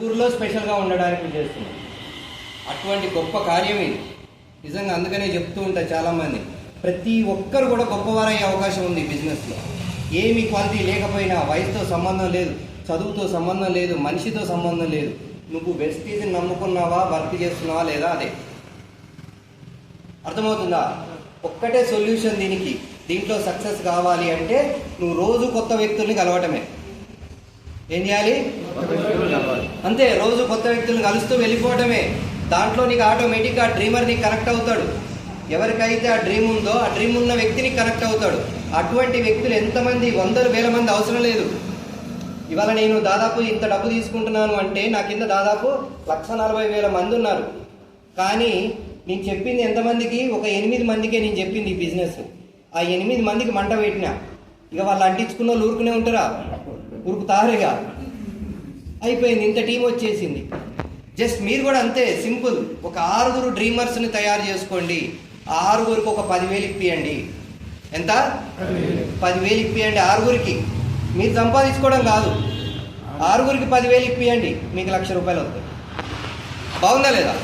ఊర్లో స్పెషల్గా ఉండడానికి చేస్తున్నాం. అటువంటి గొప్ప కార్యం ఇది నిజంగా. అందుకనే చెప్తూ ఉంటారు చాలామంది, ప్రతి ఒక్కరు కూడా గొప్పవారయ్యే అవకాశం ఉంది బిజినెస్లో. ఏమి క్వాలిటీ లేకపోయినా, వయసుతో సంబంధం లేదు, చదువుతో సంబంధం లేదు, మనిషితో సంబంధం లేదు. నువ్వు వెస్టీజ్ని నమ్ముకున్నావా, వర్క్ చేస్తున్నావా లేదా, అదే. అర్థమవుతుందా? ఒక్కటే సొల్యూషన్ దీనికి. దీంట్లో సక్సెస్ కావాలి అంటే నువ్వు రోజు కొత్త వ్యక్తుల్ని కలవటమే. ఏం చేయాలి? అంతే, రోజు కొత్త వ్యక్తులను కలుస్తూ వెళ్ళిపోవటమే. దాంట్లో నీకు ఆటోమేటిక్గా ఆ డ్రీమర్ నీకు కనెక్ట్ అవుతాడు. ఎవరికైతే ఆ డ్రీమ్ ఉందో ఆ డ్రీమ్ ఉన్న వ్యక్తిని కనెక్ట్ అవుతాడు. అటువంటి వ్యక్తులు ఎంతమంది, వందలు వేల మంది అవసరం లేదు. ఇవాళ నేను దాదాపు ఇంత డబ్బు తీసుకుంటున్నాను అంటే నా కింద దాదాపు 1,40,000 మంది ఉన్నారు. కానీ నేను చెప్పింది ఎంతమందికి? ఒక 8 మందికే నేను చెప్పింది ఈ బిజినెస్. ఆ 8 మందికి మంట పెట్టినా. ఇక వాళ్ళు అంటించుకున్న వాళ్ళు ఊరుకునే ఉంటారా? ఉరుకుతారుగా. అయిపోయింది, ఇంత టీం వచ్చేసింది. జస్ట్ మీరు కూడా అంతే, సింపుల్. ఒక 6 డ్రీమర్స్ని తయారు చేసుకోండి. ఆ 6కి ఒక 10,000 ఇప్పియండి. ఎంత? 10,000 ఇప్పియండి 6కి. మీరు సంపాదించుకోవడం కాదు, 6కి 10,000 ఇప్పియండి, మీకు 1,00,000 రూపాయలు అవుతుంది. బాగుందా లేదా?